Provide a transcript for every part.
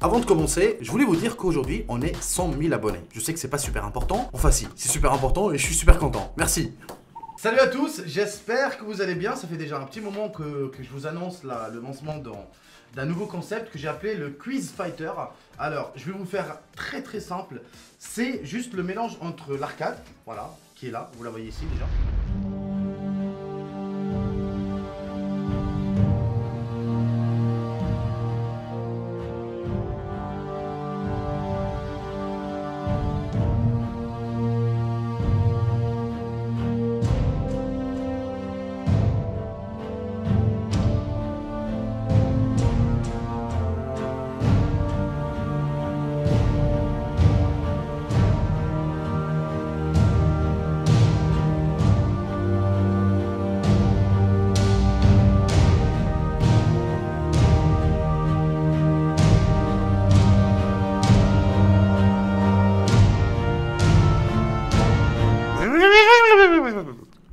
Avant de commencer, je voulais vous dire qu'aujourd'hui, on est 100 000 abonnés. Je sais que c'est pas super important. Enfin si, c'est super important et je suis super content. Merci. Salut à tous, j'espère que vous allez bien. Ça fait déjà un petit moment que je vous annonce le lancement d'un nouveau concept que j'ai appelé le Quiz Fighter. Alors, je vais vous faire très simple. C'est juste le mélange entre l'arcade, voilà, qui est là, vous la voyez ici déjà.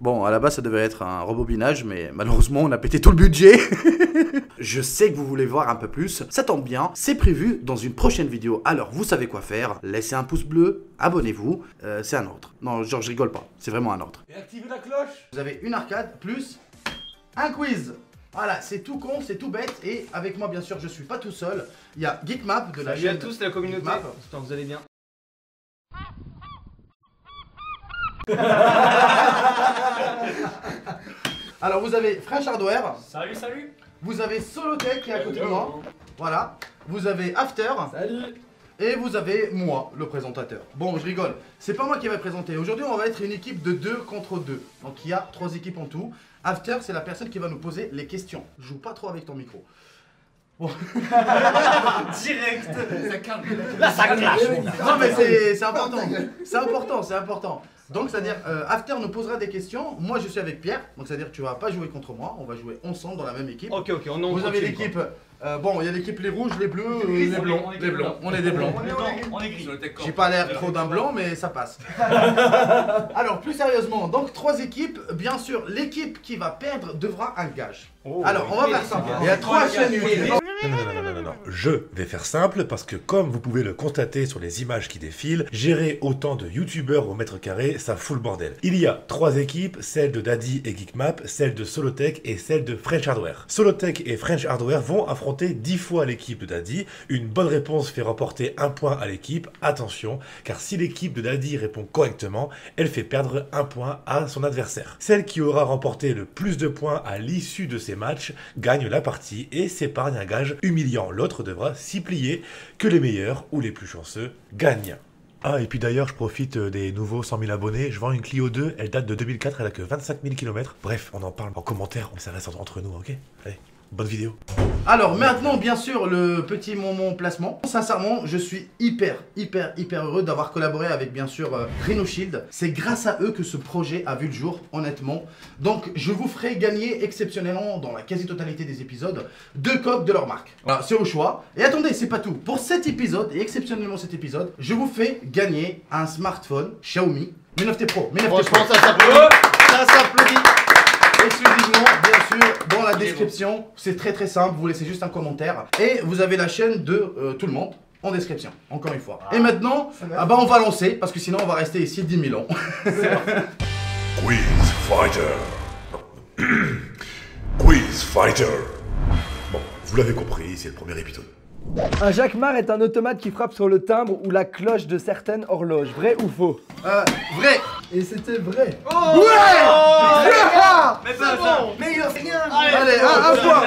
Bon, à la base ça devait être un rebobinage, mais malheureusement on a pété tout le budget. Je sais que vous voulez voir un peu plus, ça tombe bien, c'est prévu dans une prochaine vidéo. Alors vous savez quoi faire, laissez un pouce bleu, abonnez-vous, c'est un ordre. Non, genre je rigole pas, c'est vraiment un ordre. Et activez la cloche. Vous avez une arcade plus un quiz. Voilà, c'est tout con, c'est tout bête, et avec moi bien sûr je suis pas tout seul. Il y a Geekmap de la chaîne. Salut à tous la communauté, Geekmap. j'espère que vous allez bien. Alors vous avez French Hardware. Salut, salut. Vous avez Solotech qui est à côté de moi. Voilà. Vous avez After. Salut. Et vous avez moi, le présentateur. Bon, je rigole. C'est pas moi qui vais présenter. Aujourd'hui, on va être une équipe de 2 contre 2. Donc il y a 3 équipes en tout. After, c'est la personne qui va nous poser les questions. Joue pas trop avec ton micro. Bon. Direct. Ça calme. Là, ça clash. Non, mais c'est important. C'est important, c'est important. Donc, c'est-à-dire, After nous posera des questions. Moi, je suis avec Pierre. Donc, c'est-à-dire que tu vas pas jouer contre moi. On va jouer ensemble dans la même équipe. Ok, on Vous avez l'équipe. Bon, il y a l'équipe les rouges, les bleus, les blancs. Les blancs. On est des blancs. On est gris. J'ai pas l'air trop d'un blanc, mais ça passe. Alors, plus sérieusement, donc 3 équipes. Bien sûr, l'équipe qui va perdre devra un gage. Alors, on va faire ça. Il y a 3 chaînes YouTube. Non. Je vais faire simple parce que comme vous pouvez le constater sur les images qui défilent, gérer autant de youtubeurs au mètre carré, ça fout le bordel. Il y a 3 équipes, celle de Daddy et Geekmap, celle de Solotech et celle de French Hardware. Solotech et French Hardware vont affronter 10 fois l'équipe de Daddy. Une bonne réponse fait remporter un point à l'équipe. Attention, car si l'équipe de Daddy répond correctement, elle fait perdre un point à son adversaire. Celle qui aura remporté le plus de points à l'issue de ces matchs gagne la partie et s'épargne un gage humiliant. L'autre devra s'y plier, que les meilleurs ou les plus chanceux gagnent. Ah, et puis d'ailleurs, je profite des nouveaux 100 000 abonnés. Je vends une Clio 2, elle date de 2004, elle a que 25 000 km. Bref, on en parle en commentaire, mais ça reste entre nous, ok? Allez, bonne vidéo. Alors maintenant, bien sûr, le petit moment placement. Sincèrement, je suis hyper heureux d'avoir collaboré avec, bien sûr, Rhino Shield. C'est grâce à eux que ce projet a vu le jour, honnêtement. Donc, je vous ferai gagner exceptionnellement, dans la quasi-totalité des épisodes, 2 coques de leur marque. Voilà, c'est au choix. Et attendez, c'est pas tout. Pour cet épisode, et exceptionnellement cet épisode, je vous fais gagner un smartphone Xiaomi Mi 9T Pro. Franchement, ça s'applaudit. Ça s'applaudit. Exclusivement, bien sûr, dans la description. C'est très simple, vous laissez juste un commentaire. Et vous avez la chaîne de tout le monde en description, encore une fois. Et maintenant, on va lancer, parce que sinon on va rester ici 10 000 ans. Quiz Fighter. Quiz Fighter. Bon, vous l'avez compris, c'est le premier épisode. Un jacquemart est un automate qui frappe sur le timbre ou la cloche de certaines horloges. Vrai ou faux? Vrai. Et c'était vrai. Ouais. Mais c'est bon. Mais il a rien. Allez, un point.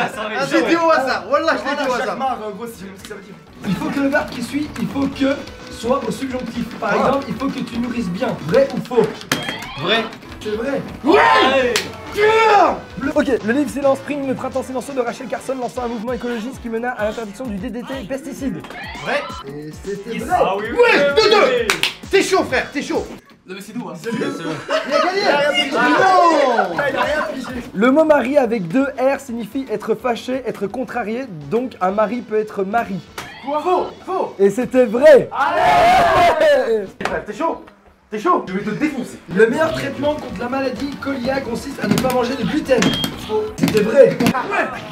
J'ai dit au hasard, voilà, je l'ai dit au hasard. Jacquemart, en gros, c'est ce que ça veut dire. Il faut que le verbe qui suit, il faut que soit au subjonctif. Par exemple, il faut que tu nourrisses bien. Vrai ou faux? Vrai. C'est vrai. Ouais. Ok, le livre Silence Spring, le printemps silencieux de Rachel Carson lançant un mouvement écologiste qui mena à l'interdiction du DDT et pesticides. Vrai. Et c'était vrai. Ah oui. Ouais, 2-2. T'es chaud, frère, t'es chaud. Non mais c'est nous hein. Il a gagné. Non. Il a rien pigé. Le mot mari avec 2 R signifie être fâché, être contrarié, donc un mari peut être mari. Faux. Et c'était vrai. Allez. Frère, t'es chaud. T'es chaud. Je vais te défoncer. Le meilleur traitement contre la maladie cœliaque consiste à ne pas manger de gluten. C'était vrai.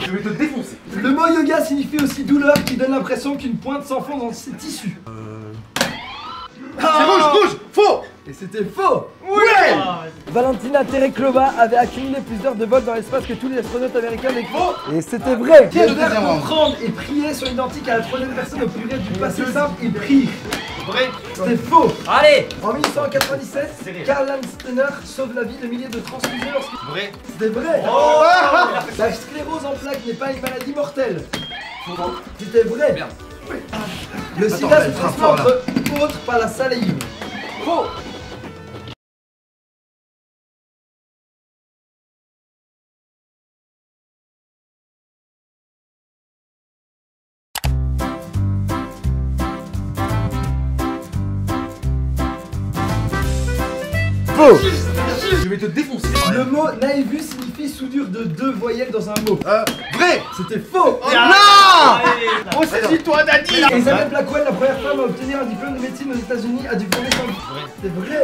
Je vais te défoncer. Le mot yoga signifie aussi douleur qui donne l'impression qu'une pointe s'enfonce dans ses tissus. C'est rouge, faux. Et c'était faux. Ouais. Valentina Tereshkova avait accumulé plus d'heures de vol dans l'espace que tous les astronautes américains des faux. Et c'était vrai. Qui est le Le verbe deuxième round? comprendre et prier sont identiques à la troisième personne au pluriel du passé simple et prie. Vrai. C'était faux. Allez. En 1897, Karl Landsteiner sauve la vie de milliers de transfusés lorsqu'il... Vrai. C'était vrai. La sclérose en plaques n'est pas une maladie mortelle. C'était vrai. Merde. Le Attends, sida elle se frappe transmet fort, là. entre autres par la salive. Faux. Faux. Je vais te défoncer. Le mot naïvus signifie soudure de deux voyelles dans un mot. Vrai. C'était faux. Non. Allez. Oh, c'est toi, Daddy. Isabelle Blackwell, la première femme à obtenir un diplôme de médecine aux États-Unis, a diplômé son... C'était vrai.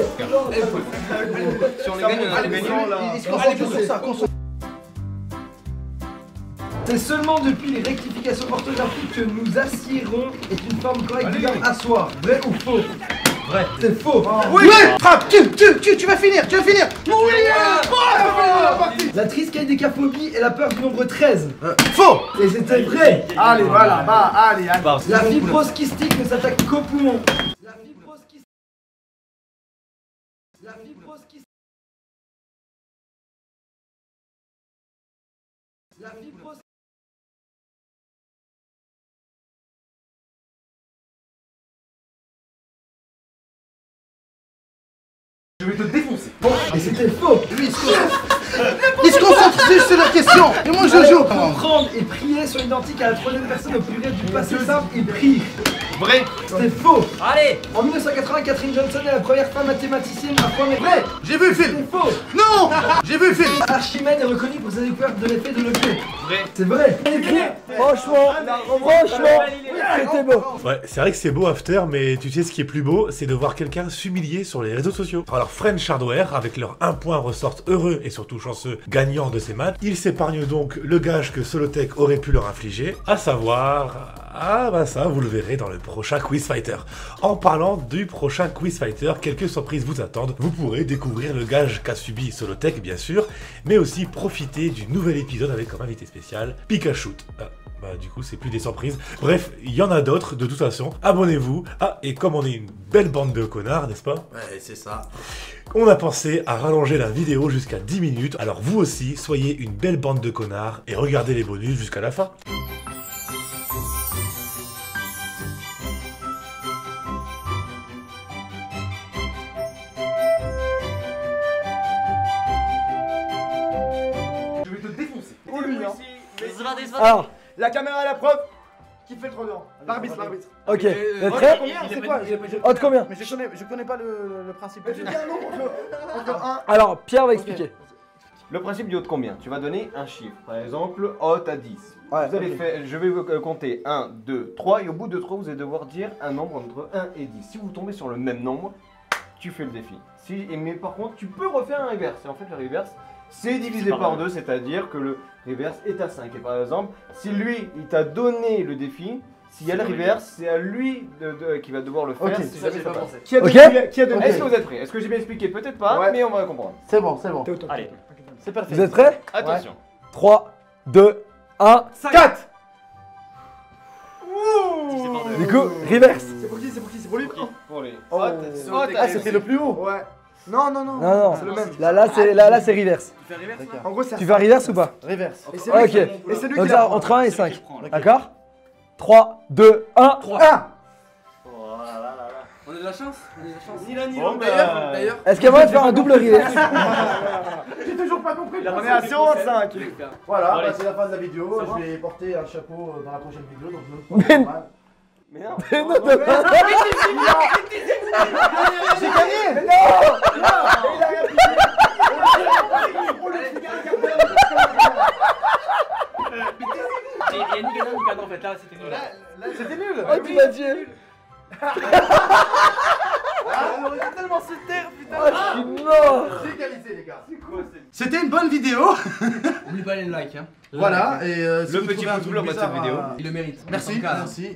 Si on les gagne, on a les gagné. Il se concentre sur ça. C'est seulement depuis les rectifications orthographiques que nous assiérons est une forme correcte du verbe asseoir. Vrai ou faux? Vrai. C'est faux. Oui. Frappe. Tu vas finir. Oui. La triskaïdécaphobie est la peur du nombre 13. Faux. Et c'était vrai. Allez, voilà. Bah, allez. La fibrose kystique ne s'attaque qu'aux poumons. La fibrose kystique. La fibrose kystique. La fibrose. Je vais te défoncer. Et c'était faux. Lui, il se concentre juste sur la question. Et moi, je joue. Comprendre et prier sont identiques à la troisième personne au pluriel du passé simple et prie. Vrai. C'était faux. Allez. En 1980, Catherine Johnson est la première femme mathématicienne afro-américaine. Vrai. J'ai vu le film. C'est faux. Non. J'ai vu le film. Archimède est reconnu pour sa découverte de l'effet de levier. Vrai. C'est vrai. Franchement, c'était beau. Ouais, c'est vrai que c'est beau After, mais tu sais ce qui est plus beau, c'est de voir quelqu'un s'humilier sur les réseaux sociaux. Alors French Hardware, avec leur 1 point, ressortent heureux et surtout chanceux gagnants de ces maths. Ils s'épargnent donc le gage que Solotech aurait pu leur infliger, à savoir... Ah bah ça, vous le verrez dans le prochain Quiz Fighter. En parlant du prochain Quiz Fighter, quelques surprises vous attendent. Vous pourrez découvrir le gage qu'a subi Solotech, bien sûr, mais aussi profiter du nouvel épisode avec comme invité spécial Pikachu. Bah du coup c'est plus des surprises. Bref, il y en a d'autres de toute façon. Abonnez-vous. Ah, et comme on est une belle bande de connards, n'est-ce pas? Ouais, c'est ça. On a pensé à rallonger la vidéo jusqu'à 10 minutes. Alors vous aussi, soyez une belle bande de connards et regardez les bonus jusqu'à la fin. Je vais te défoncer. Alors, La caméra à la preuve. Qui fait le trop dedans? L'arbitre. ok. Vous êtes prêts? C'est quoi? Haute combien? Mais je connais pas le principe. Tu dis un nombre entre 1. Alors, Pierre va expliquer. Le principe du haut de combien? Tu vas donner un chiffre. Par exemple, haute à 10. Ouais, Vous allez ok. faire, je vais vous compter 1, 2, 3 et au bout de 3, vous allez devoir dire un nombre entre 1 et 10. Si vous tombez sur le même nombre, tu fais le défi. Mais par contre, tu peux refaire un reverse. Et en fait, le reverse, c'est divisé par 2, c'est-à-dire que le reverse est à 5. Et par exemple, si lui, il t'a donné le défi, s'il y a le reverse, c'est à lui qui va devoir le faire. Ok. Si jamais ça passe. Qui a donné? Est-ce que vous êtes prêts? Est-ce que j'ai bien expliqué? Peut-être pas, Ouais. mais on va comprendre. C'est bon. Allez. C'est parfait. Vous êtes prêts? Attention. 3, 2, 1, 4. Du coup, reverse. C'est pour qui? C'est pour lui? Pour lui. Oh. Ah, c'était le plus haut. Ouais. Non, non. C'est le même. Là, c'est reverse. Tu fais reverse là? En gros, c'est Tu fais un reverse ou pas? Reverse. Et c'est Ok. lui et c'est lui Donc qui ça, l'a. entre 1 et C'est lui 5. qui le prend, là. D'accord? 3, 2, 1. 1. On a de la chance. Ni l'un ni Bon, l'autre. bah, D'ailleurs. Est-ce qu'il y a moyen de faire un double reverse? J'ai toujours pas compris. On est à 0,5. Voilà, Allez. bah, c'est la fin de la vidéo. C'est bon. Je vais porter un chapeau dans la prochaine vidéo. Donc Mais- Mais non. Mais non, t'as pas- j'ai gagné. Mais non. Il y a ni gagnant ni perdant en fait. Là, c'était nul. C'était nul. Oh, tu m'as tué. On aurait dû tellement se taire, putain. Oh, je suis mort. C'est égalisé, les gars. C'est quoi C'était une bonne vidéo. Oublie pas les likes, hein. Voilà, et si Le vous petit trouvez un pouce truc bleu en bas de cette bizarre, vidéo. Il le mérite. Merci,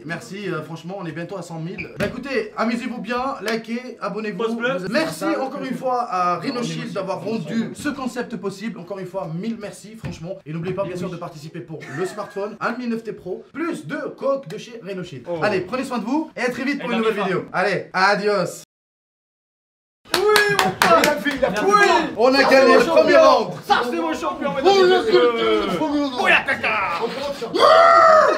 merci, franchement, on est bientôt à 100 000. Bah écoutez, amusez-vous bien, likez, abonnez-vous. Pouce bleu. Merci encore une fois à Rhinoshield d'avoir rendu ce concept possible. Encore une fois, 1000 merci, franchement. Et n'oubliez pas bien sûr de participer pour le smartphone, un Mi 9T Pro, plus 2 coques de chez Rhinoshield. Allez, prenez soin de vous et à très vite pour une nouvelle vidéo. Allez, adios. Oui, on a gagné le premier round. Ça, c'est mon champion, On a gagné le premier round.